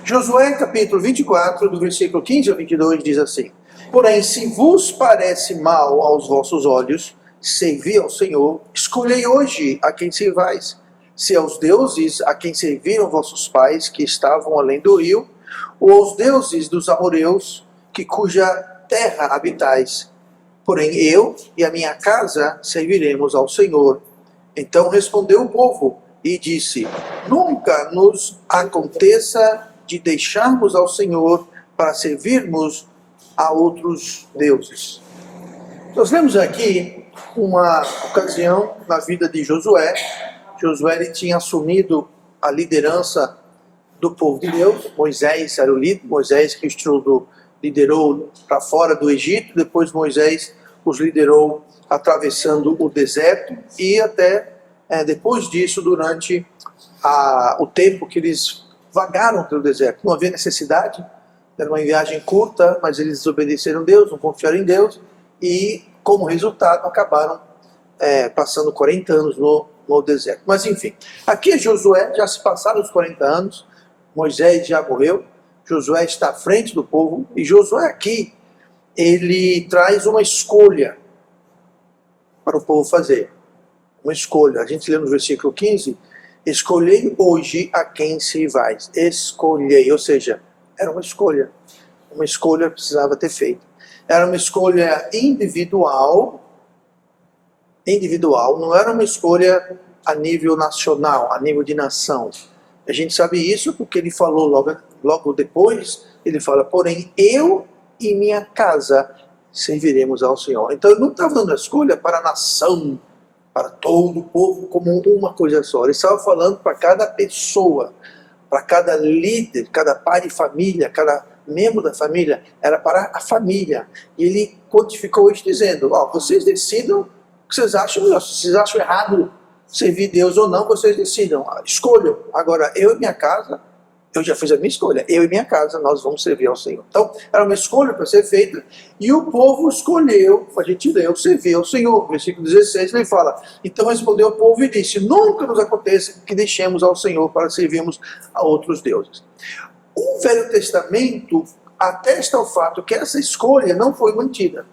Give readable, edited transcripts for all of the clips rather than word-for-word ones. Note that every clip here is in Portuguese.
Josué capítulo 24, do versículo 15 ao 22 diz assim: Porém, se vos parece mal aos vossos olhos servir ao Senhor, escolhei hoje a quem servais, se aos deuses a quem serviram vossos pais que estavam além do rio, ou aos deuses dos amorreus, cuja terra habitais. Porém eu e a minha casa serviremos ao Senhor. Então respondeu o povo e disse: Nunca nos aconteça de deixarmos ao Senhor para servirmos a outros deuses. Nós vemos aqui uma ocasião na vida de Josué. Josué ele tinha assumido a liderança do povo de Deus. Moisés era o líder, Moisés que os liderou para fora do Egito, depois Moisés os liderou atravessando o deserto e até depois disso, durante o tempo que eles vagaram pelo deserto. Não havia necessidade, era uma viagem curta, mas eles desobedeceram a Deus, não confiaram em Deus e, como resultado, acabaram passando 40 anos no deserto. Mas enfim, aqui Josué, já se passaram os 40 anos, Moisés já morreu, Josué está à frente do povo, e Josué aqui, ele traz uma escolha para o povo fazer. Uma escolha. A gente lê no versículo 15, escolhei hoje a quem servais. Escolhei, ou seja, era uma escolha. Uma escolha precisava ter feito. Era uma escolha individual, não era uma escolha a nível nacional, a nível de nação. A gente sabe isso porque ele falou logo depois, ele fala, porém eu e minha casa serviremos ao Senhor. Então ele não estava dando a escolha para a nação, para todo o povo como uma coisa só. Ele estava falando para cada pessoa, para cada líder, cada pai de família, cada membro da família, era para a família. E ele quantificou isso dizendo, vocês decidam o que vocês acham melhor. Se vocês acham errado servir Deus ou não, vocês decidam. Escolham. Agora, eu e minha casa, eu já fiz a minha escolha. Eu e minha casa, nós vamos servir ao Senhor. Então, era uma escolha para ser feita. E o povo escolheu, a gente leu, servir ao Senhor. Versículo 16, ele fala, então respondeu o povo e disse, nunca nos aconteça que deixemos ao Senhor para servirmos a outros deuses. O Velho Testamento atesta o fato que essa escolha não foi mantida.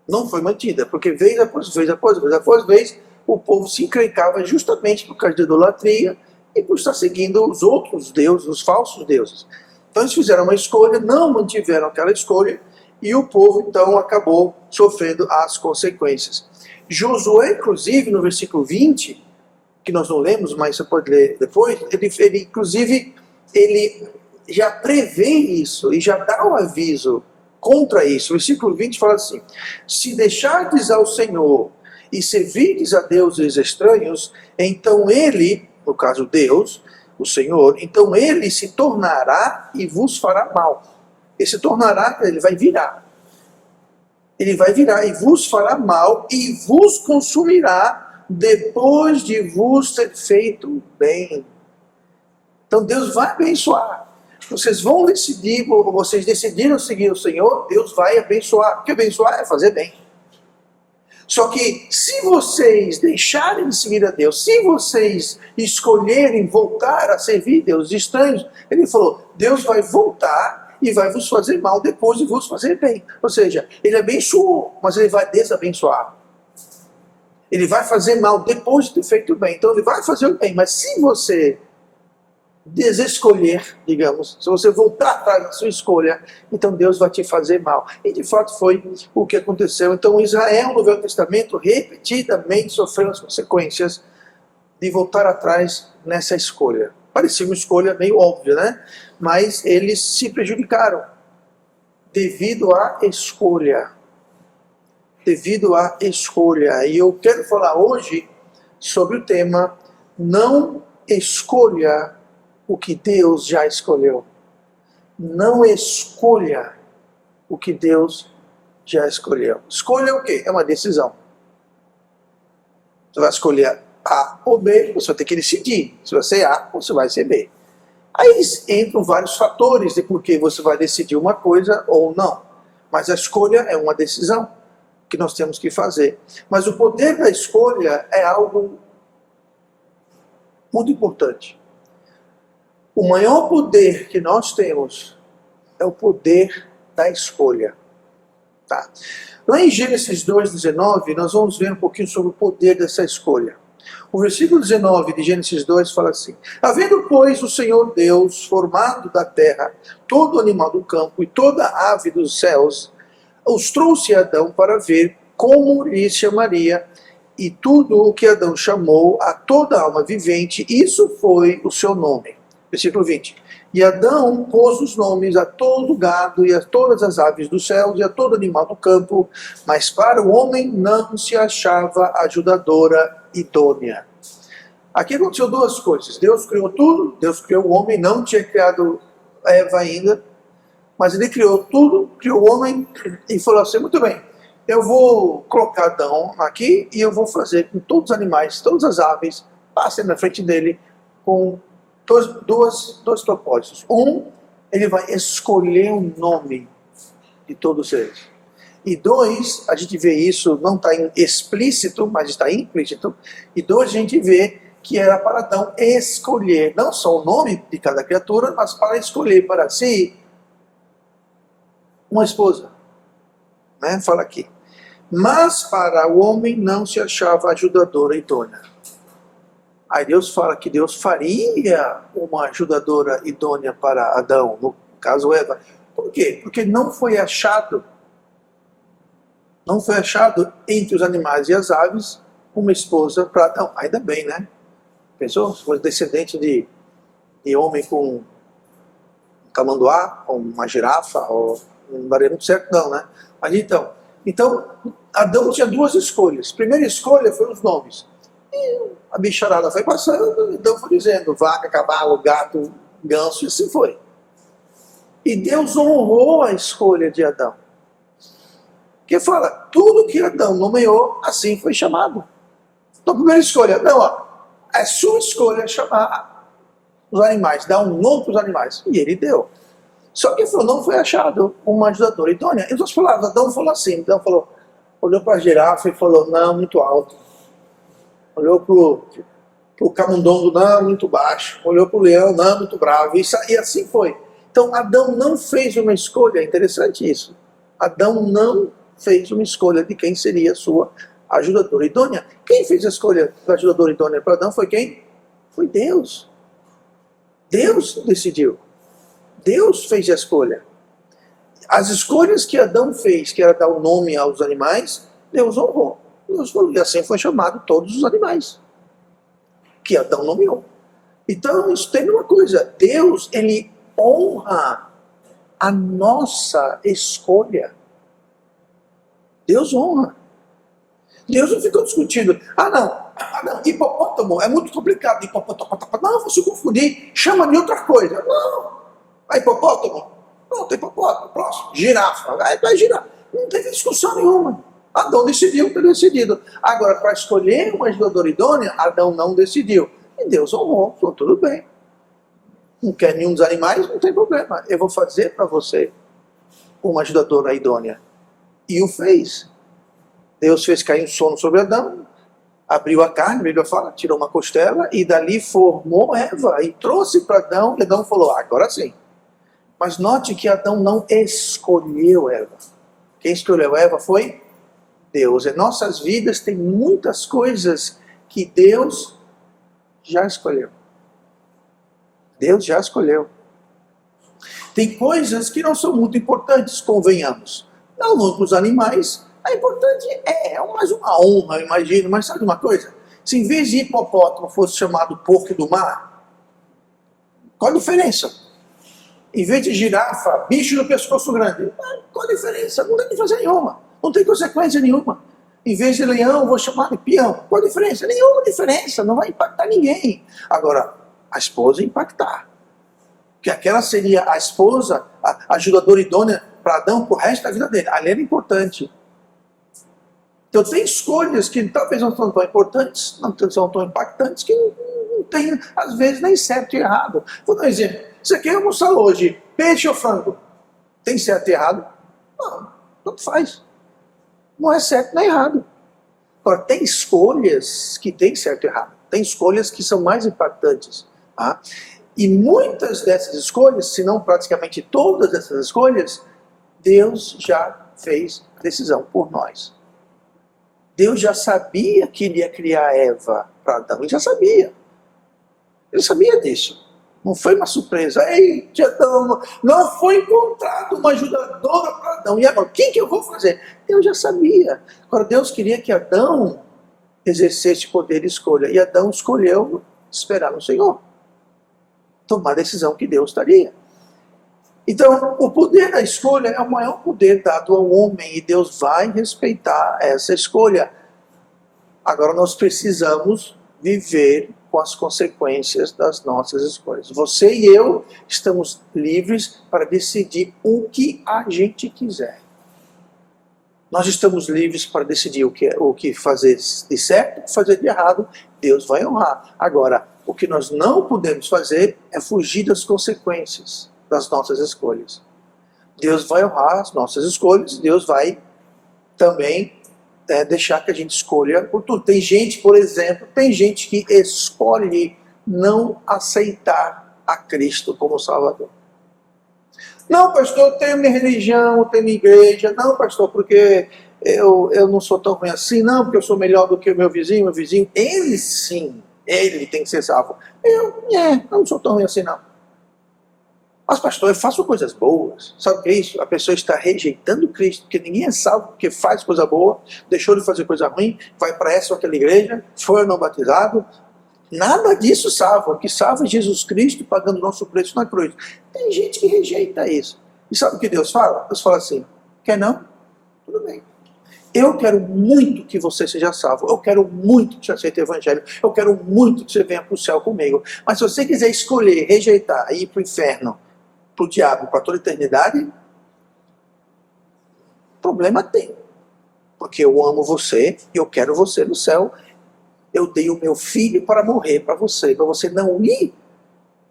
Não foi mantida, porque vez após vez, o povo se encrencava justamente por causa da idolatria e por estar seguindo os outros deuses, os falsos deuses. Então eles fizeram uma escolha, não mantiveram aquela escolha, e o povo então acabou sofrendo as consequências. Josué, inclusive, no versículo 20, que nós não lemos, mas você pode ler depois, ele já prevê isso e já dá um aviso contra isso. O versículo 20 fala assim, se deixardes ao Senhor e servirdes a deuses estranhos, então ele, no caso Deus, o Senhor, então ele se tornará e vos fará mal. Ele se tornará, ele vai virar. Ele vai virar e vos fará mal e vos consumirá depois de vos ter feito bem. Então Deus vai abençoar. Vocês vão decidir, vocês decidiram seguir o Senhor, Deus vai abençoar. Porque abençoar é fazer bem. Só que se vocês deixarem de seguir a Deus, se vocês escolherem voltar a servir deuses estranhos, ele falou, Deus vai voltar e vai vos fazer mal depois de vos fazer bem. Ou seja, ele abençoou, mas ele vai desabençoar. Ele vai fazer mal depois de ter feito o bem. Então ele vai fazer o bem, mas se você desescolher, digamos, se você voltar atrás da sua escolha, então Deus vai te fazer mal. E de fato foi o que aconteceu. Então Israel no Velho Testamento repetidamente sofreu as consequências de voltar atrás nessa escolha. Parecia uma escolha meio óbvia, né? Mas eles se prejudicaram devido à escolha. Devido à escolha. E eu quero falar hoje sobre o tema não escolha o que Deus já escolheu. Não escolha o que Deus já escolheu. Escolha o quê? É uma decisão. Você vai escolher A ou B, você vai ter que decidir se vai ser A ou se vai ser B. Aí entram vários fatores de por que você vai decidir uma coisa ou não. Mas a escolha é uma decisão que nós temos que fazer. Mas o poder da escolha é algo muito importante. O maior poder que nós temos é o poder da escolha. Tá? Lá em Gênesis 2:19, nós vamos ver um pouquinho sobre o poder dessa escolha. O versículo 19 de Gênesis 2 fala assim: havendo, pois, o Senhor Deus formado da terra todo animal do campo e toda ave dos céus, os trouxe a Adão para ver como lhe chamaria, e tudo o que Adão chamou a toda alma vivente, isso foi o seu nome. Versículo 20. E Adão pôs os nomes a todo gado e a todas as aves dos céus e a todo animal do campo, mas para o homem não se achava ajudadora idônea. Aqui aconteceu duas coisas. Deus criou tudo, Deus criou o homem, não tinha criado Eva ainda, mas ele criou tudo, criou o homem e falou assim: muito bem, eu vou colocar Adão aqui e eu vou fazer com todos os animais, todas as aves, passem na frente dele com dois propósitos. Um, ele vai escolher o nome de todos eles. E dois, a gente vê isso, não está explícito, mas está implícito. E dois, a gente vê que era para Adão escolher, não só o nome de cada criatura, mas para escolher para si uma esposa. Né? Fala aqui. Mas para o homem não se achava ajudadora idônea. Aí Deus fala que Deus faria uma ajudadora idônea para Adão, no caso Eva. Por quê? Porque não foi achado entre os animais e as aves uma esposa para Adão. Ainda bem, né? Pensou? Se fosse descendente de homem com um tamanduá, ou uma girafa, ou não daria muito certo não, né? Mas então Adão tinha duas escolhas. A primeira escolha foi os nomes. E a bicharada foi passando, então foi dizendo vaca, cavalo, gato, ganso, e assim foi. E Deus honrou a escolha de Adão. Que fala, tudo que Adão nomeou, assim foi chamado. Então a primeira escolha, não, ó, é sua escolha chamar os animais, dar um nome para os animais. E ele deu. Só que não foi achado uma ajudadora idônea. Em outras palavras, Adão falou assim, Adão falou, olhou para a girafa e falou, não, muito alto. Olhou para o camundongo, não, muito baixo. Olhou para o leão, não, muito bravo. E assim foi. Então Adão não fez uma escolha, é interessante isso. Adão não fez uma escolha de quem seria a sua ajudadora idônea. Quem fez a escolha da ajudadora idônea para Adão foi quem? Foi Deus. Deus decidiu. Deus fez a escolha. As escolhas que Adão fez, que era dar o nome aos animais, Deus honrou. E assim foi chamado todos os animais que Adão nomeou. Então, isso tem uma coisa. Deus, ele honra a nossa escolha. Deus honra. Deus não ficou discutindo. Não, hipopótamo é muito complicado. Hipopótamo, não, vou se confundir. Chama de outra coisa. Não. Hipopótamo? Pronto, hipopótamo. Próximo. Girafa. Vai girafa. Não teve discussão nenhuma. Adão decidiu, ter decidido. Agora, para escolher uma ajudadora idônea, Adão não decidiu. E Deus honrou. Falou, tudo bem. Não quer nenhum dos animais? Não tem problema. Eu vou fazer para você uma ajudadora idônea. E o fez. Deus fez cair um sono sobre Adão, abriu a carne, a Bíblia fala, tirou uma costela e dali formou Eva e trouxe para Adão. E Adão falou, agora sim. Mas note que Adão não escolheu Eva. Quem escolheu Eva foi Deus. Em nossas vidas tem muitas coisas que Deus já escolheu. Deus já escolheu. Tem coisas que não são muito importantes, convenhamos. Não muito para os animais. É importante, é mais uma honra, eu imagino. Mas sabe uma coisa? Se em vez de hipopótamo fosse chamado porco do mar, qual a diferença? Em vez de girafa, bicho no pescoço grande, qual a diferença? Não tem que fazer nenhuma. Não tem consequência nenhuma. Em vez de leão, vou chamar de peão. Qual a diferença? Nenhuma diferença. Não vai impactar ninguém. Agora, a esposa impactar. Que aquela seria a esposa, a ajudadora idônea para Adão pro resto da vida dele. Ali era importante. Então tem escolhas que talvez não são tão importantes, não são tão impactantes, que não tem, às vezes, nem certo e errado. Vou dar um exemplo. Você quer almoçar hoje, peixe ou frango? Tem certo e errado? Não, tanto faz. Não é certo nem errado. Agora, tem escolhas que tem certo e errado. Tem escolhas que são mais impactantes. Tá? E muitas dessas escolhas, se não praticamente todas essas escolhas, Deus já fez a decisão por nós. Deus já sabia que ele ia criar Eva para Adão, ele já sabia. Ele sabia disso. Não foi uma surpresa. Ei, Adão, não foi encontrado uma ajudadora para Adão. E agora, o que eu vou fazer? Deus já sabia. Agora, Deus queria que Adão exercesse poder de escolha. E Adão escolheu esperar no Senhor. Tomar a decisão que Deus daria. Então, o poder da escolha é o maior poder dado ao homem. E Deus vai respeitar essa escolha. Agora, nós precisamos viver com as consequências das nossas escolhas. Você e eu estamos livres para decidir o que a gente quiser. Nós estamos livres para decidir o que fazer de certo, o que fazer de errado. Deus vai honrar. Agora, o que nós não podemos fazer é fugir das consequências das nossas escolhas. Deus vai honrar as nossas escolhas. Deus vai também deixar que a gente escolha por tudo. Tem gente, por exemplo, que escolhe não aceitar a Cristo como Salvador. Não, pastor, eu tenho minha religião, eu tenho minha igreja. Não, pastor, porque eu não sou tão ruim assim. Não, porque eu sou melhor do que o meu vizinho. Ele sim, ele tem que ser salvo. Eu não sou tão ruim assim, não. Mas, pastor, eu faço coisas boas. Sabe o que é isso? A pessoa está rejeitando Cristo, porque ninguém é salvo porque faz coisa boa, deixou de fazer coisa ruim, vai para essa ou aquela igreja, foi ou não batizado. Nada disso salva. O que salva é Jesus Cristo pagando o nosso preço na cruz. Tem gente que rejeita isso. E sabe o que Deus fala? Deus fala assim, quer não? Tudo bem. Eu quero muito que você seja salvo. Eu quero muito que você aceite o evangelho. Eu quero muito que você venha para o céu comigo. Mas se você quiser escolher, rejeitar e ir para o inferno, para o diabo, para toda a eternidade, problema tem. Porque eu amo você e eu quero você no céu. Eu dei o meu filho para morrer para você não ir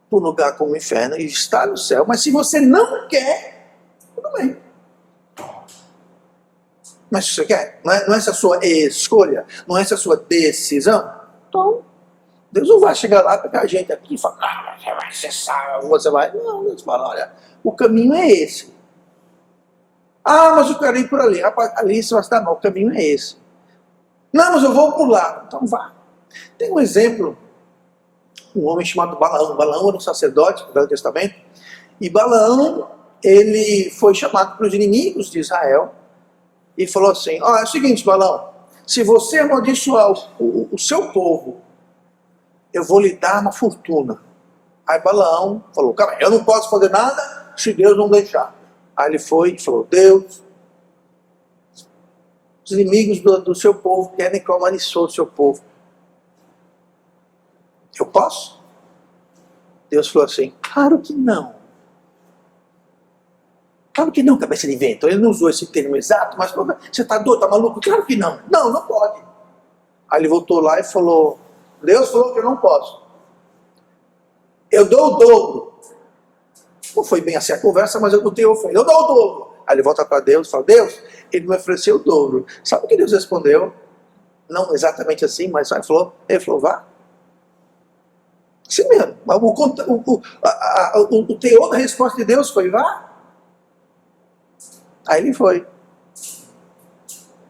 para um lugar como o inferno e estar no céu. Mas se você não quer, tudo bem. Mas se você quer, não é essa a sua escolha, não é essa a sua decisão, então Deus não vai chegar lá para a gente aqui e falar, você vai ser salvo, você vai. Não, Deus fala, olha, o caminho é esse. Ah, mas eu quero ir por ali. Rapaz, ali você vai estar mal, o caminho é esse. Não, mas eu vou por lá. Então vá. Tem um exemplo, um homem chamado Balaão. Balaão era um sacerdote do Velho Testamento. E Balaão, ele foi chamado para os inimigos de Israel e falou assim, é o seguinte, Balaão, se você amaldiçoar o seu povo, eu vou lhe dar uma fortuna. Aí Balaão falou, cara, eu não posso fazer nada se Deus não deixar. Aí ele foi e falou, Deus, os inimigos do seu povo querem que eu amaldiçoe o seu povo. Eu posso? Deus falou assim, claro que não. Claro que não, cabeça de vento. Ele não usou esse termo exato, mas você está doido, está maluco? Claro que não. Não, não pode. Aí ele voltou lá e falou, Deus falou que eu não posso. Eu dou o dobro. Não foi bem assim a conversa, mas eu botei oferta. Eu dou o dobro. Aí ele volta para Deus e fala, Deus, ele me ofereceu o dobro. Sabe o que Deus respondeu? Não exatamente assim, mas ele falou, vá. Assim mesmo. O teor da resposta de Deus foi, vá. Aí ele foi.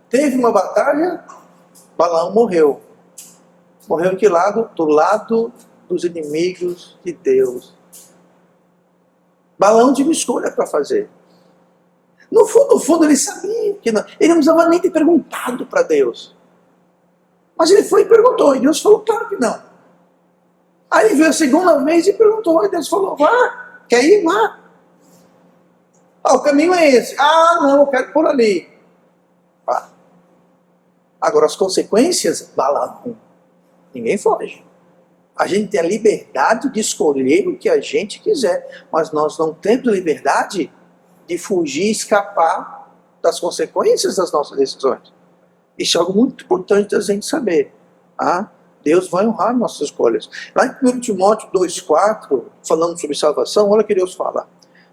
Teve uma batalha, Balaão morreu. Morreu em que lado? Do lado dos inimigos de Deus. Balaão tinha uma escolha para fazer. No fundo, ele sabia que não. Ele não precisava nem ter perguntado para Deus. Mas ele foi e perguntou, e Deus falou, claro que não. Aí ele veio a segunda vez e perguntou, e Deus falou, vá, quer ir? Vá. O caminho é esse. Não, eu quero por ali. Vá. Agora, as consequências, Balaão, ninguém foge. A gente tem a liberdade de escolher o que a gente quiser, mas nós não temos a liberdade de fugir, escapar das consequências das nossas decisões. Isso é algo muito importante da gente saber. Deus vai honrar nossas escolhas. Lá em 1 Timóteo 2,4, falando sobre salvação, olha o que Deus fala.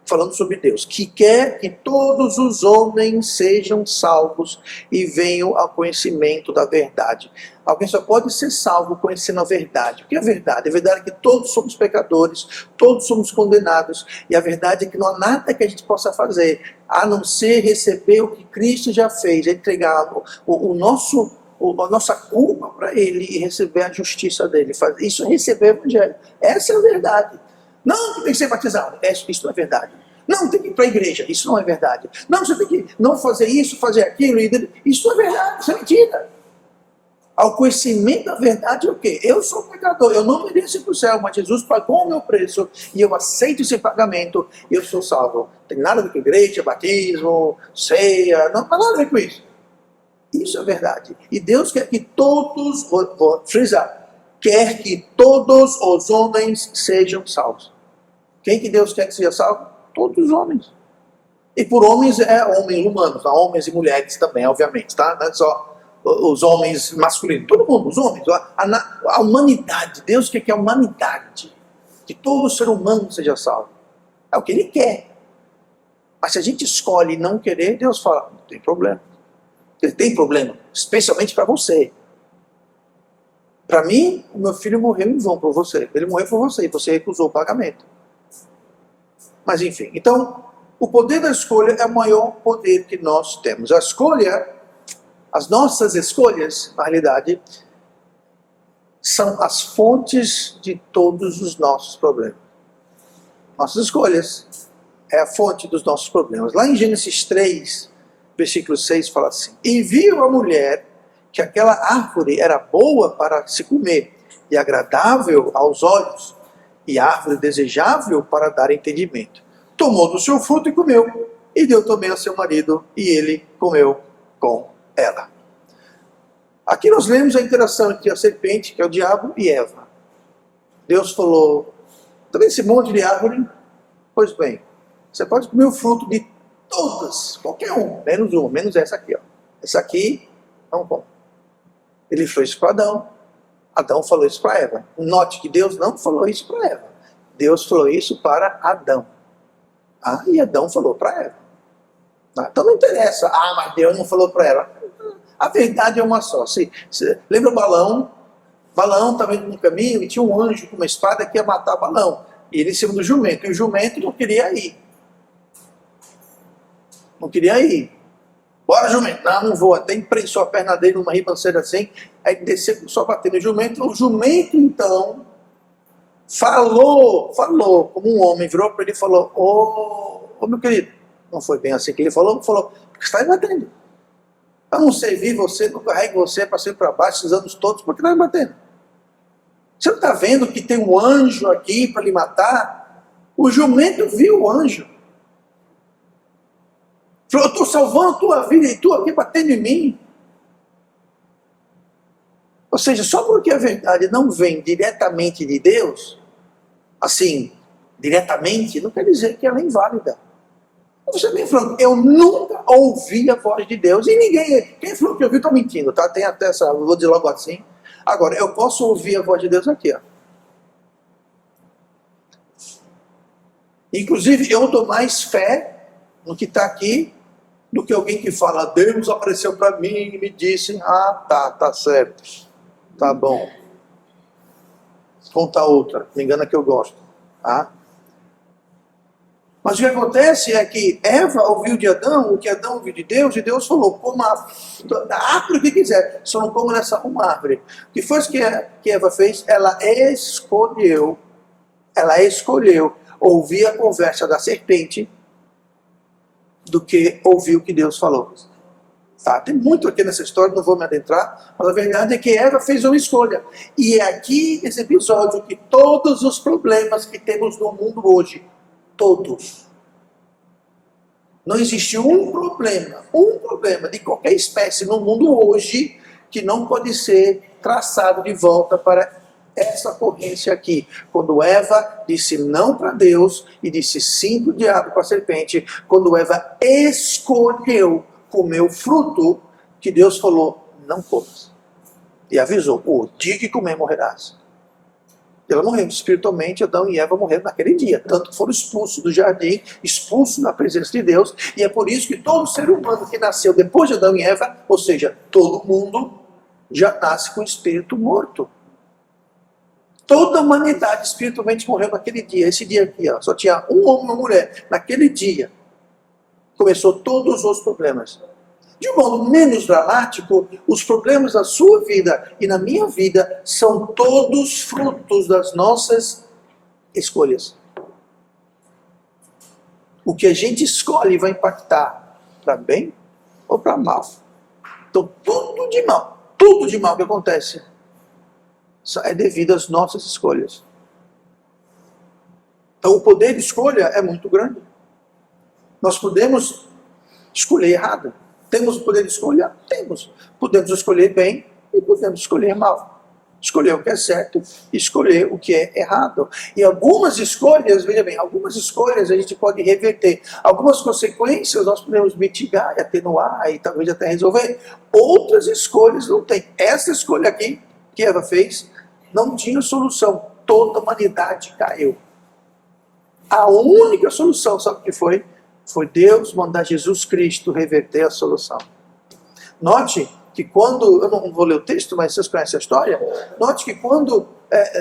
falando sobre Deus, que quer que todos os homens sejam salvos e venham ao conhecimento da verdade. Alguém só pode ser salvo conhecendo a verdade. O que é a verdade? A verdade é que todos somos pecadores, todos somos condenados, e a verdade é que não há nada que a gente possa fazer, a não ser receber o que Cristo já fez, entregar a nossa culpa para Ele e receber a justiça dele. Isso é receber o Evangelho. Essa é a verdade. Não, tem que ser batizado. Isso não é verdade. Não, tem que ir para a igreja. Isso não é verdade. Não, você tem que não fazer isso, fazer aquilo. Isso não é verdade. Isso é mentira. Ao conhecimento da verdade é o quê? Eu sou pecador. Eu não mereço ir para o céu, mas Jesus pagou o meu preço e eu aceito esse pagamento e eu sou salvo. Não tem nada a ver com igreja, batismo, ceia. Não tem nada a ver com isso. Isso é verdade. E Deus quer que todos, vou frisar, quer que todos os homens sejam salvos. Quem que Deus quer que seja salvo? Todos os homens. E por homens é homens humanos, tá? Homens e mulheres também, obviamente, tá? Não é só os homens masculinos, todo mundo, os homens, a humanidade. Deus quer que a humanidade, que todo ser humano seja salvo. É o que Ele quer. Mas se a gente escolhe não querer, Deus fala, não tem problema. Ele tem problema, especialmente para você. Para mim, o meu filho morreu em vão por você. Ele morreu por você e você recusou o pagamento. Mas enfim, então, o poder da escolha é o maior poder que nós temos. A escolha, as nossas escolhas, na realidade, são as fontes de todos os nossos problemas. Nossas escolhas é a fonte dos nossos problemas. Lá em Gênesis 3, versículo 6, fala assim: E viu a mulher que aquela árvore era boa para se comer, e agradável aos olhos, e árvore desejável para dar entendimento. Tomou do seu fruto e comeu, e deu também ao seu marido, e ele comeu com ela. Aqui nós lemos a interação entre a serpente, que é o diabo, e Eva. Deus falou: tá vendo esse monte de árvore? Pois bem, você pode comer o fruto de todas, qualquer uma, menos essa aqui. Ó. Essa aqui, não come. Ele falou isso para Adão. Adão falou isso para Eva. Note que Deus não falou isso para Eva. Deus falou isso para Adão. E Adão falou para Eva. Então não interessa. Mas Deus não falou para ela. A verdade é uma só. Lembra o Balaão? Balaão estava indo no caminho e tinha um anjo com uma espada que ia matar Balaão. E ele em cima do jumento. E o jumento não queria ir. Não queria ir. Bora, jumento. Não vou. Até imprensou a perna dele numa ribanceira assim. Aí desceu só batendo no jumento. O jumento, então, falou como um homem. Virou para ele e falou: Ô, meu querido. Não foi bem assim que ele falou. Falou: porque você está me batendo. Eu não servir você, não carrego você para cima e para baixo esses anos todos. Por que está me batendo? Você não está vendo que tem um anjo aqui para lhe matar? O jumento viu o anjo. Falou: eu estou salvando a tua vida e tu aqui batendo em mim. Ou seja, só porque a verdade não vem diretamente de Deus, assim, diretamente, não quer dizer que ela é inválida. Você vem falando: eu nunca ouvi a voz de Deus. E ninguém, quem falou que ouviu, está mentindo, tá? Tem até essa, vou dizer logo assim. Agora, eu posso ouvir a voz de Deus aqui, ó. Inclusive, eu dou mais fé no que está aqui do que alguém que fala: Deus apareceu para mim e me disse: tá certo, tá bom. Conta outra, me engana que eu gosto, tá? Mas o que acontece é que Eva ouviu de Adão o que Adão ouviu de Deus, e Deus falou: coma da árvore que quiser, só não coma nessa uma árvore. O que foi que Eva fez? Ela escolheu ouvir a conversa da serpente do que ouvir o que Deus falou. Tá? Tem muito aqui nessa história, não vou me adentrar, mas a verdade é que Eva fez uma escolha. E é aqui nesse episódio que todos os problemas que temos no mundo hoje, todos, não existe um problema de qualquer espécie no mundo hoje que não pode ser traçado de volta para essa ocorrência aqui. Quando Eva disse não para Deus e disse sim para o diabo, para a serpente, quando Eva escolheu comer o fruto que Deus falou: não comas. E avisou: o dia que comer morrerás. Ela morreu espiritualmente, Adão e Eva morreram naquele dia. Tanto que foram expulsos do jardim, expulsos da presença de Deus. E é por isso que todo ser humano que nasceu depois de Adão e Eva, ou seja, todo mundo, já nasce com o espírito morto. Toda a humanidade espiritualmente morreu naquele dia. Esse dia aqui, ó, só tinha um homem e uma mulher. Naquele dia, começou todos os problemas. De um modo menos dramático, os problemas da sua vida e na minha vida são todos frutos das nossas escolhas. O que a gente escolhe vai impactar para bem ou para mal. Então, tudo de mal que acontece é devido às nossas escolhas. Então, o poder de escolha é muito grande. Nós podemos escolher errado. Temos o poder de escolha? Temos. Podemos escolher bem e podemos escolher mal. Escolher o que é certo e escolher o que é errado. E algumas escolhas, veja bem, algumas escolhas a gente pode reverter. Algumas consequências nós podemos mitigar e atenuar e talvez até resolver. Outras escolhas não tem. Essa escolha aqui que Eva fez não tinha solução. Toda a humanidade caiu. A única solução, sabe o que foi? Foi Deus mandar Jesus Cristo reverter a solução. Note que quando, eu não vou ler o texto, mas vocês conhecem a história, note que quando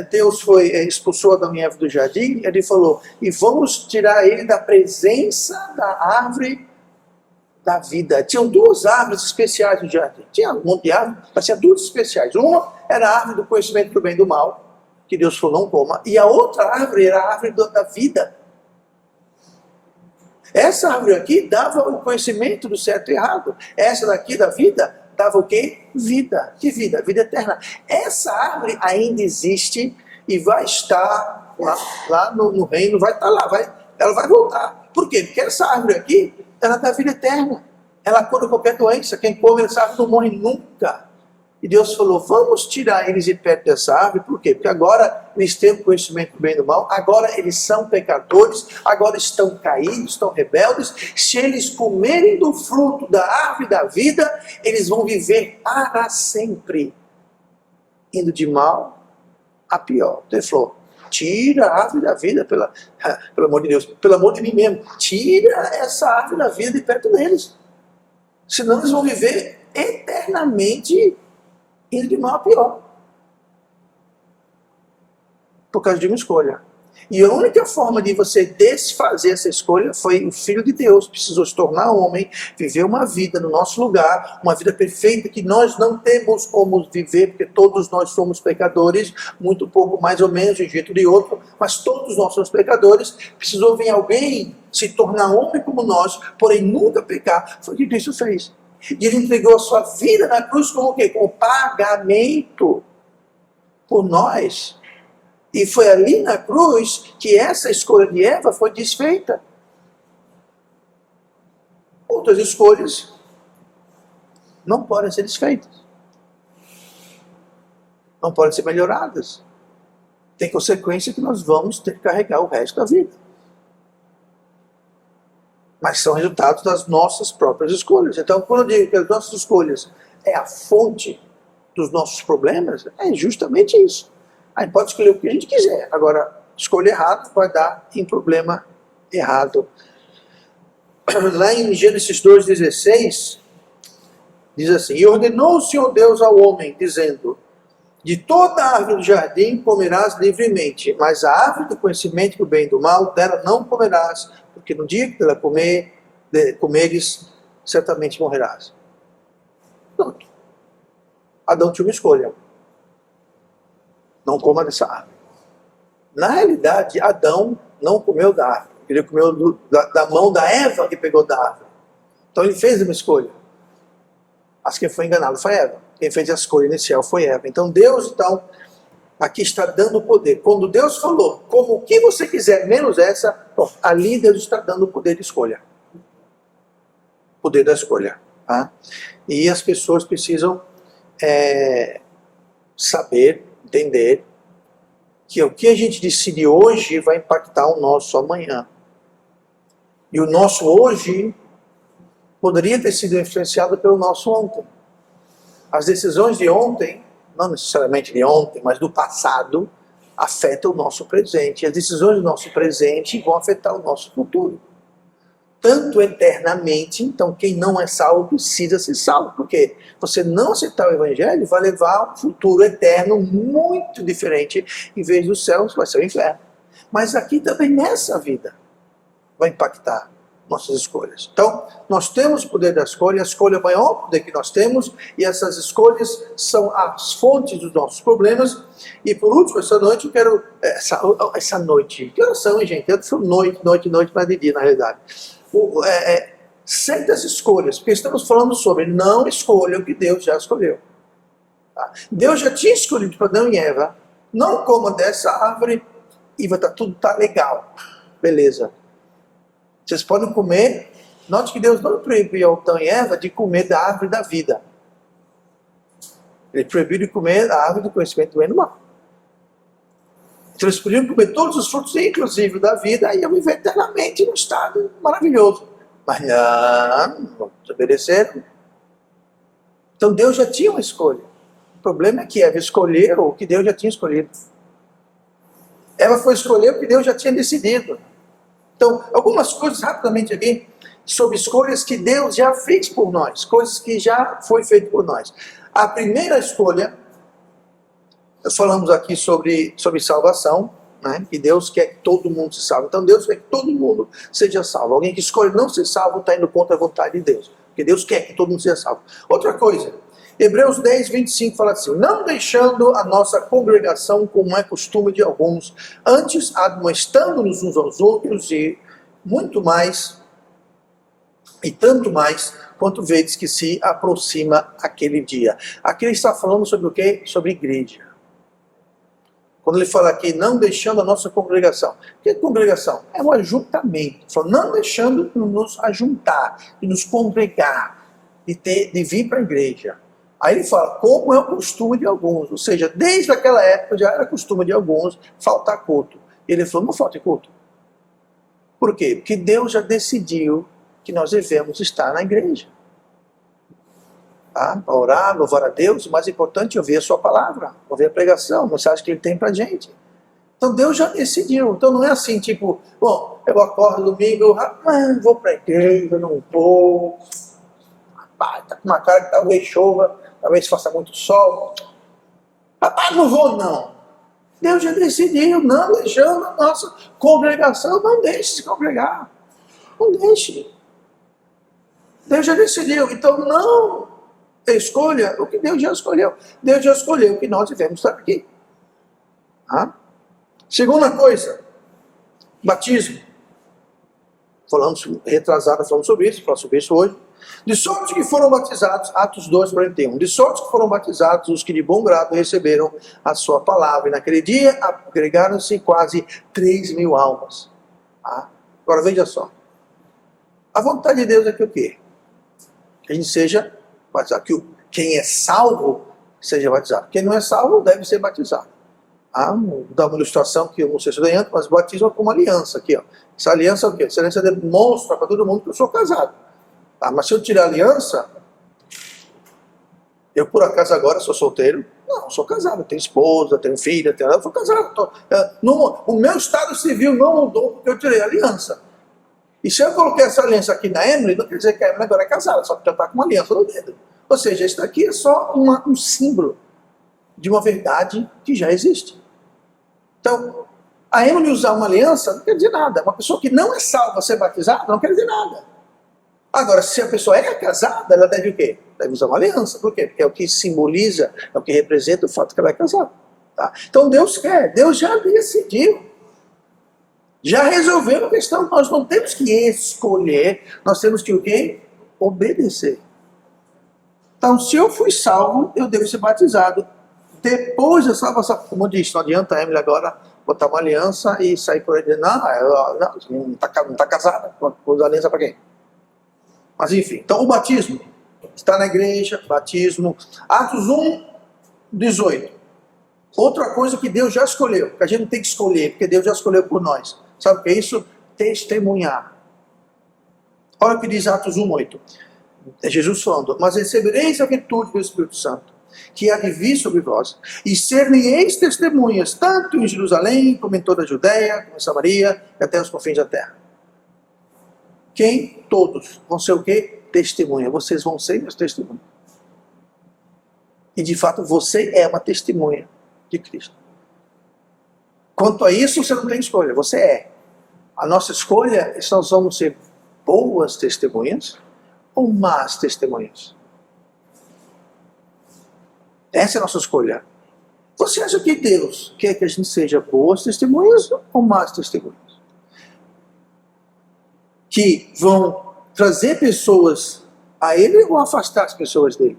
Deus expulsou Adão e Eva do jardim, ele falou, e vamos tirar ele da presença da árvore da vida. Tinham duas árvores especiais no jardim. Tinha um monte de árvores, mas tinha duas especiais. Uma era a árvore do conhecimento do bem e do mal, que Deus falou, não coma, e a outra árvore era a árvore da vida. Essa árvore aqui dava o conhecimento do certo e errado. Essa daqui da vida dava o quê? Vida. Que vida? Vida eterna. Essa árvore ainda existe e vai estar lá no reino, vai estar lá, ela vai voltar. Por quê? Porque essa árvore aqui, ela dá vida eterna. Ela cura qualquer doença. Quem come essa árvore não morre nunca. E Deus falou, vamos tirar eles de perto dessa árvore, por quê? Porque agora eles têm o conhecimento do bem e do mal, agora eles são pecadores, agora estão caídos, estão rebeldes. Se eles comerem do fruto da árvore da vida, eles vão viver para sempre, indo de mal a pior. Então ele falou, tira a árvore da vida, pelo amor de Deus, pelo amor de mim mesmo, tira essa árvore da vida de perto deles, senão eles vão viver eternamente indo de mal a pior. Por causa de uma escolha. E a única forma de você desfazer essa escolha foi o Filho de Deus. Precisou se tornar homem, viver uma vida no nosso lugar, uma vida perfeita que nós não temos como viver, porque todos nós somos pecadores, muito pouco, mais ou menos, de um jeito ou de outro, mas todos nós somos pecadores. Precisou vir alguém se tornar homem como nós, porém nunca pecar. Foi o que Cristo fez. E ele entregou a sua vida na cruz como o quê? Como pagamento por nós. E foi ali na cruz que essa escolha de Eva foi desfeita. Outras escolhas não podem ser desfeitas. Não podem ser melhoradas. Tem consequência que nós vamos ter que carregar o resto da vida. Mas são resultados das nossas próprias escolhas. Então, quando eu digo que as nossas escolhas é a fonte dos nossos problemas, é justamente isso. A gente pode escolher o que a gente quiser. Agora, escolha errado vai dar em problema errado. Lá em Gênesis 2,16, diz assim, e ordenou o Senhor Deus ao homem, dizendo, de toda a árvore do jardim comerás livremente, mas a árvore do conhecimento do bem e do mal, dela não comerás, porque no dia que ela comeres, certamente morrerás. Pronto. Adão tinha uma escolha. Não coma dessa árvore. Na realidade, Adão não comeu da árvore. Ele comeu da mão da Eva que pegou da árvore. Então ele fez uma escolha. Mas quem foi enganado foi Eva. Quem fez a escolha inicial foi Eva. Então Deus, aqui está dando o poder. Quando Deus falou, como o que você quiser, menos essa, bom, ali Deus está dando o poder de escolha. Poder da escolha. Tá? E as pessoas precisam saber, entender, que o que a gente decide hoje vai impactar o nosso amanhã. E o nosso hoje poderia ter sido influenciado pelo nosso ontem. As decisões de ontem, não necessariamente de ontem, mas do passado, afeta o nosso presente. As decisões do nosso presente vão afetar o nosso futuro. Tanto eternamente, então quem não é salvo precisa ser salvo. Porque você não aceitar o Evangelho vai levar a um futuro eterno muito diferente. Em vez do céu, vai ser o inferno. Mas aqui também nessa vida vai impactar nossas escolhas. Então, nós temos o poder da escolha, a escolha é o maior poder que nós temos, e essas escolhas são as fontes dos nossos problemas. E por último, essa noite eu quero... Essa noite, que horas são, gente? Eu sou noite, mas de dia, na realidade. Certas escolhas, porque estamos falando sobre não escolha o que Deus já escolheu. Tá? Deus já tinha escolhido para Adão e Eva, não coma dessa árvore e tudo tá legal. Beleza. Vocês podem comer. Note que Deus não proibiu Adão e Eva de comer da árvore da vida. Ele proibiu de comer a árvore do conhecimento do bem e do mal. Então eles podiam comer todos os frutos, inclusive da vida, e iam viver eternamente num estado maravilhoso. Mas não desobedeceram. Então Deus já tinha uma escolha. O problema é que Eva escolheu o que Deus já tinha escolhido. Eva foi escolher o que Deus já tinha decidido. Então, algumas coisas rapidamente aqui, sobre escolhas que Deus já fez por nós, coisas que já foi feito por nós. A primeira escolha, nós falamos aqui sobre salvação, né? Que Deus quer que todo mundo se salve. Então Deus quer que todo mundo seja salvo. Alguém que escolhe não ser salvo está indo contra a vontade de Deus. Porque Deus quer que todo mundo seja salvo. Outra coisa, Hebreus 10, 25 fala assim: não deixando a nossa congregação como é costume de alguns, antes admoestando-nos uns aos outros e muito mais, e tanto mais, quanto vedes que se aproxima aquele dia. Aqui ele está falando sobre o quê? Sobre igreja. Quando ele fala aqui, não deixando a nossa congregação. O que é congregação? É um ajuntamento. Fala, não deixando de nos ajuntar, de nos congregar, de vir para a igreja. Aí ele fala, como é o costume de alguns. Ou seja, desde aquela época já era costume de alguns faltar culto. E ele falou, não falte culto. Por quê? Porque Deus já decidiu que nós devemos estar na igreja. Para orar, louvar a Deus, o mais importante é ouvir a sua palavra, ouvir a pregação, a mensagem que ele tem para a gente. Então Deus já decidiu. Então não é assim, tipo, bom, eu acordo domingo, vou para a igreja, não vou. Rapaz, tá com uma cara que talvez chova, talvez faça muito sol. Rapaz, não vou não. Deus já decidiu, não deixando a nossa congregação, não deixe se congregar. Não deixe. Deus já decidiu, então não escolha o que Deus já escolheu. Deus já escolheu que nós devemos estar aqui. Segunda coisa, batismo. Falamos retrasado, falamos sobre isso, falamos sobre isso hoje. De sorte que foram batizados, Atos 2, 41. De sorte que foram batizados os que de bom grado receberam a sua palavra. E naquele dia agregaram-se quase 3.000 almas. Agora veja só. A vontade de Deus é que o quê? Que a gente seja batizado. Que quem é salvo seja batizado. Quem não é salvo deve ser batizado. Vou dar uma ilustração que eu não sei se eu ganhando, mas batismo é como aliança aqui. Ó. Essa aliança é o quê? Essa aliança demonstra para todo mundo que eu sou casado. Mas se eu tirar a aliança, eu por acaso agora sou solteiro? Não, eu sou casado, eu tenho esposa, tenho filha, eu sou casado. O meu estado civil não mudou porque eu tirei a aliança. E se eu coloquei essa aliança aqui na Emily, não quer dizer que a Emily agora é casada, só porque ela está com uma aliança no dedo. Ou seja, isso daqui é só um símbolo de uma verdade que já existe. Então, a Emily usar uma aliança não quer dizer nada. Uma pessoa que não é salva ser batizada não quer dizer nada. Agora, se a pessoa é casada, ela deve o quê? Deve usar uma aliança. Por quê? Porque é o que simboliza, é o que representa o fato que ela é casada. Tá? Então Deus quer, Deus já decidiu. Já resolveu a questão. Nós não temos que escolher, nós temos que o quê? Obedecer. Então, se eu fui salvo, eu devo ser batizado. Depois da salvação, como eu disse, não adianta a Emily agora botar uma aliança e sair por aí dizendo, não está casada, vou usar aliança para quem? Mas enfim, então o batismo está na igreja, batismo. Atos 1, 18. Outra coisa que Deus já escolheu, que a gente não tem que escolher, porque Deus já escolheu por nós. Sabe o que é isso? Testemunhar. Olha o que diz Atos 1, 8. É Jesus falando, mas recebereis a virtude do Espírito Santo. que há de vir sobre vós, e ser-me-eis testemunhas, tanto em Jerusalém, como em toda a Judéia, como em Samaria, e até os confins da terra. Quem? Todos vão ser o quê? Testemunha. Vocês vão ser meus testemunhas. E de fato você é uma testemunha de Cristo. Quanto a isso, você não tem escolha, você é. A nossa escolha é se nós vamos ser boas testemunhas ou más testemunhas. Essa é a nossa escolha. Você acha que Deus quer que a gente seja boas testemunhas ou más testemunhas? Que vão trazer pessoas a Ele ou afastar as pessoas dele?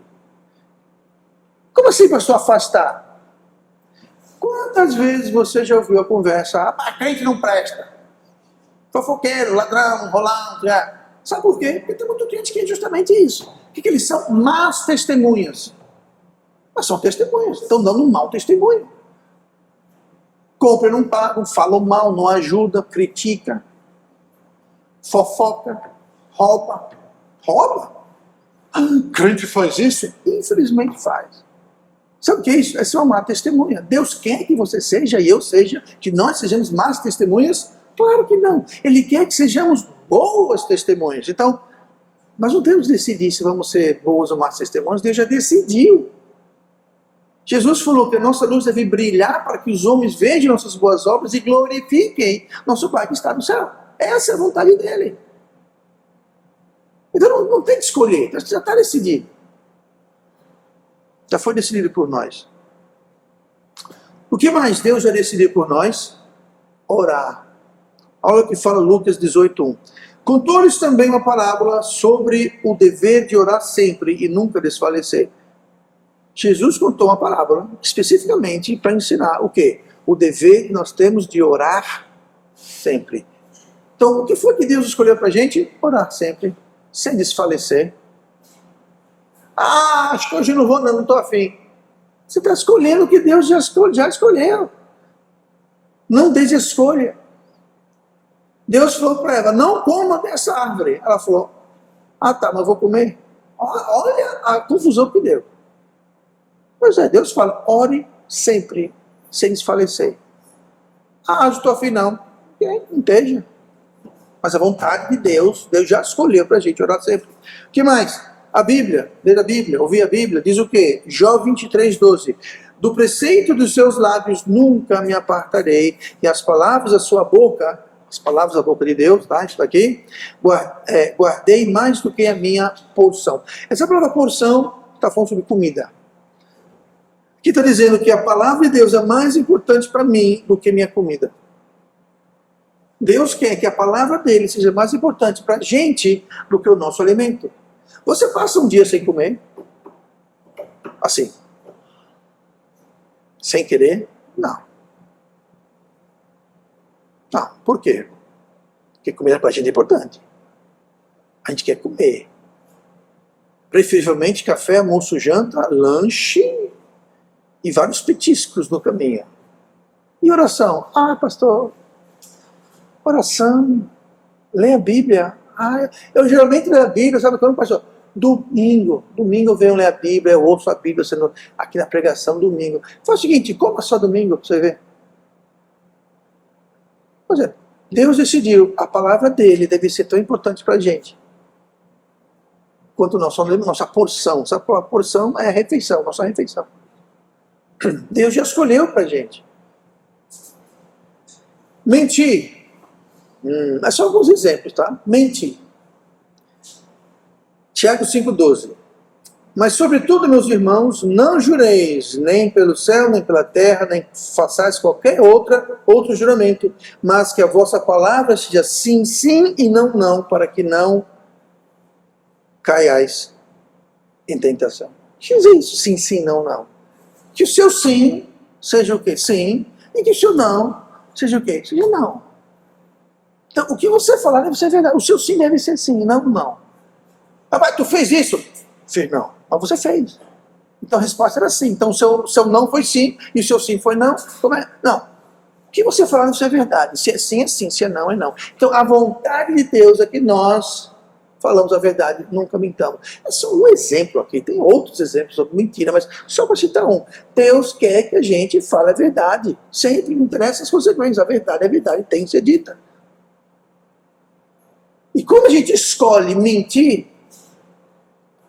Como assim, pastor, afastar? Quantas vezes você já ouviu a conversa, crente não presta, fofoqueiro, ladrão, enrolão, sabe por quê? Porque tem muito crente que é justamente isso. O que eles são? Más testemunhas. Mas são testemunhas, estão dando um mau testemunho. Compram, não pagam, falam mal, não ajudam, critica, fofoca, rouba. Rouba? Crente faz isso? Infelizmente faz. Sabe o que é isso? Essa é uma má testemunha. Deus quer que você seja e eu seja, que nós sejamos más testemunhas? Claro que não. Ele quer que sejamos boas testemunhas. Então, nós não temos que decidir se vamos ser boas ou más testemunhas. Deus já decidiu. Jesus falou que a nossa luz deve brilhar para que os homens vejam nossas boas obras e glorifiquem nosso Pai que está no céu. Essa é a vontade dele. Então não tem que escolher, já está decidido. Já foi decidido por nós. O que mais Deus já decidiu por nós? Orar. Olha o que fala Lucas 18:1. Contou-lhes também uma parábola sobre o dever de orar sempre e nunca desfalecer. Jesus contou uma parábola especificamente para ensinar o quê? O dever que nós temos de orar sempre. Então, o que foi que Deus escolheu para a gente? Orar sempre, sem desfalecer. Acho que hoje eu não vou, não estou afim. Você está escolhendo o que Deus já escolheu. Não desescolha. Deus falou para ela, não coma dessa árvore. Ela falou, tá, mas vou comer. Olha a confusão que deu. Pois é, Deus fala, ore sempre, sem desfalecer. Eu estou afim não. Não esteja. Mas a vontade de Deus já escolheu para a gente orar sempre. O que mais? A Bíblia, ler a Bíblia, ouvir a Bíblia, diz o quê? Jó 23:12. Do preceito dos seus lábios nunca me apartarei, e as palavras da sua boca, as palavras da boca de Deus, tá? Isso daqui, guardei mais do que a minha porção. Essa palavra porção está falando sobre comida. Aqui está dizendo que a palavra de Deus é mais importante para mim do que minha comida. Deus quer que a palavra dele seja mais importante para a gente do que o nosso alimento. Você passa um dia sem comer? Assim. Sem querer? Não. Não. Por quê? Porque comida para a gente é importante. A gente quer comer. Preferivelmente café, almoço, janta, lanche e vários petiscos no caminho. E oração? Pastor, oração, lê a Bíblia. Eu geralmente leio a Bíblia, sabe quando, pastor? Domingo eu venho ler a Bíblia, eu ouço a Bíblia sendo aqui na pregação domingo. Faz o seguinte, coma só domingo para você ver. Pois é, Deus decidiu, a palavra dele deve ser tão importante para a gente quanto nossa porção. Sabe qual a porção? É a refeição, nossa refeição. Deus já escolheu para a gente. Mentir. É só alguns exemplos, tá? Mentir. Tiago 5,12. Mas sobretudo, meus irmãos, não jureis, nem pelo céu, nem pela terra, nem façais qualquer outro juramento, mas que a vossa palavra seja sim, sim e não, não, para que não caiais em tentação. Deixa eu dizer isso, sim, sim, não, não. Que o seu sim seja o quê? Sim, e que o seu não seja o quê? Seja não. Então, o que você falar deve ser verdade. O seu sim deve ser sim, não, não. Mas tu fez isso? Fiz, não. Mas você fez. Então a resposta era sim. Então o seu não foi sim, e o seu sim foi não. Como é? Não. O que você falar deve ser verdade. Se é sim, é sim. Se é não, é não. Então a vontade de Deus é que nós falamos a verdade, nunca mintamos. É só um exemplo aqui, tem outros exemplos sobre mentira, mas só para citar um. Deus quer que a gente fale a verdade, sempre, não interessa as consequências, a verdade tem que ser dita. E quando a gente escolhe mentir,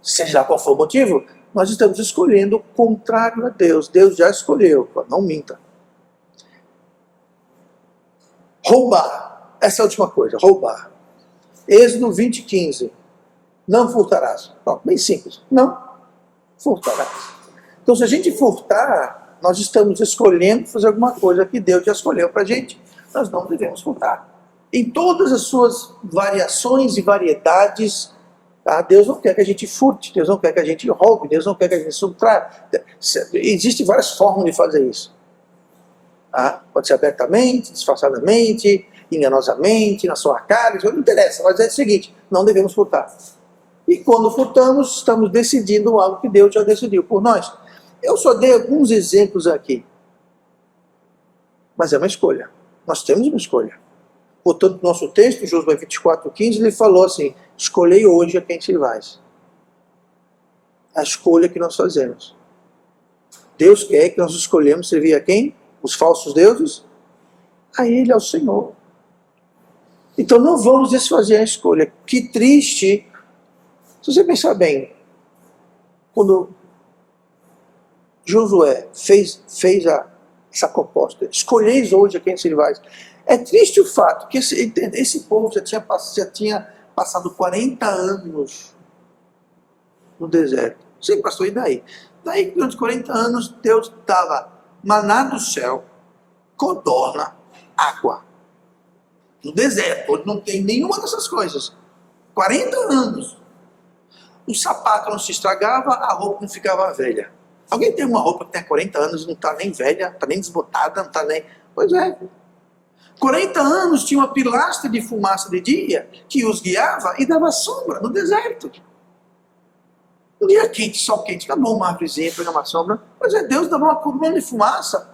seja qual for o motivo, nós estamos escolhendo o contrário a Deus. Deus já escolheu, não minta. Roubar, essa é a última coisa, roubar. Êxodo 20:15. Não furtarás. Pronto, bem simples. Não furtarás. Então, se a gente furtar, nós estamos escolhendo fazer alguma coisa que Deus já escolheu para a gente. Nós não devemos furtar. Em todas as suas variações e variedades, tá? Deus não quer que a gente furte, Deus não quer que a gente roube, Deus não quer que a gente subtraia. Existem várias formas de fazer isso. Tá? Pode ser abertamente, disfarçadamente, enganosamente, na sua cara, isso não interessa, mas é o seguinte, não devemos furtar. E quando furtamos, estamos decidindo algo que Deus já decidiu por nós. Eu só dei alguns exemplos aqui, mas é uma escolha. Nós temos uma escolha. Portanto, no nosso texto, Josué 24:15, ele falou assim, escolhei hoje a quem servais. A escolha que nós fazemos. Deus quer que nós escolhemos servir a quem? Os falsos deuses? A Ele, ao Senhor. Então não vamos desfazer a escolha. Que triste. Se você pensar bem, quando Josué fez essa proposta, escolheis hoje a quem servais. É triste o fato que esse povo já tinha passado 40 anos no deserto. Sim, pastor, e daí? Daí, durante 40 anos, Deus dava maná do céu, codorna, água. No deserto, onde não tem nenhuma dessas coisas. 40 anos. O sapato não se estragava, a roupa não ficava velha. Alguém tem uma roupa que tem 40 anos e não está nem velha, não está nem desbotada, não está nem... Pois é. 40 anos tinha uma pilastra de fumaça de dia que os guiava e dava sombra no deserto. Um dia quente, sol quente, acabou uma árvorezinha, pegar uma sombra. Pois é, Deus dava uma coluna de fumaça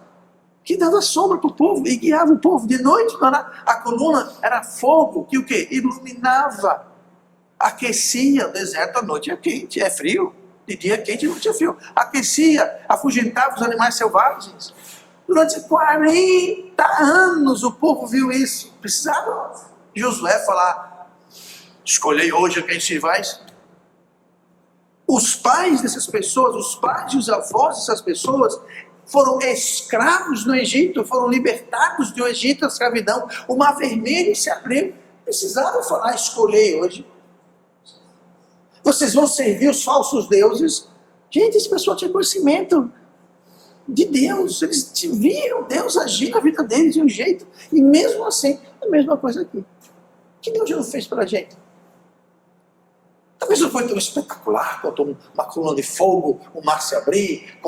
que dava sombra para o povo e guiava o povo. De noite, a coluna era fogo que o quê? Iluminava, aquecia o deserto. À noite é quente, é frio. De dia é quente, de noite é frio. Aquecia, afugentava os animais selvagens. Durante 40 anos o povo viu isso. Precisava Josué falar, escolhei hoje a quem servais. Os pais dessas pessoas, os pais e os avós dessas pessoas foram escravos no Egito, foram libertados do Egito, da escravidão. O mar vermelho se abriu. Precisavam falar, escolhei hoje. Vocês vão servir os falsos deuses. Gente, esse pessoal tinha conhecimento de Deus, eles viram Deus agir na vida deles de um jeito, e mesmo assim, a mesma coisa aqui. O que Deus já não fez para a gente? Talvez não foi tão espetacular quanto uma coluna de fogo, o mar se abrir,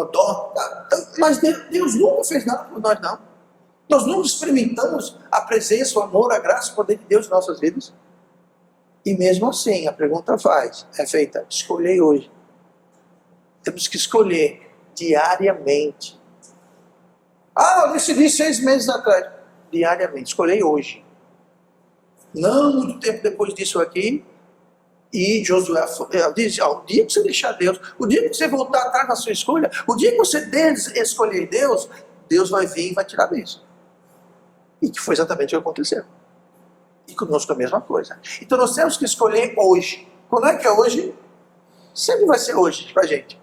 mas Deus nunca fez nada por nós, não. Nós nunca experimentamos a presença, o amor, a graça, o poder de Deus em nossas vidas. E mesmo assim, a pergunta é feita, escolhei hoje. Temos que escolher diariamente. Eu decidi 6 meses atrás. Diariamente, escolhi hoje. Não muito tempo depois disso aqui, e Josué diz, o dia que você deixar Deus, o dia que você voltar atrás na sua escolha, o dia que você escolher Deus, Deus vai vir e vai tirar a bênção. E que foi exatamente o que aconteceu. E conosco a mesma coisa. Então nós temos que escolher hoje. Quando é que é hoje? Sempre vai ser hoje pra gente.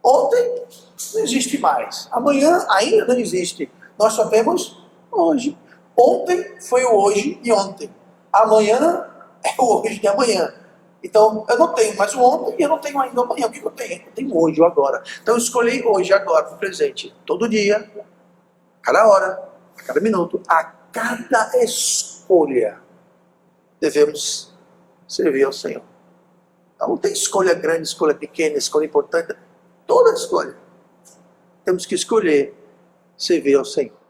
Ontem não existe mais. Amanhã ainda não existe. Nós só temos hoje. Ontem foi o hoje e ontem. Amanhã é o hoje de amanhã. Então, eu não tenho mais o ontem e eu não tenho ainda o amanhã. O que eu tenho? Eu tenho hoje, o agora. Então, eu escolhi hoje, agora, para o presente. Todo dia, a cada hora, a cada minuto, a cada escolha, devemos servir ao Senhor. Não tem escolha grande, escolha pequena, escolha importante. Toda escolha. Temos que escolher servir ao Senhor.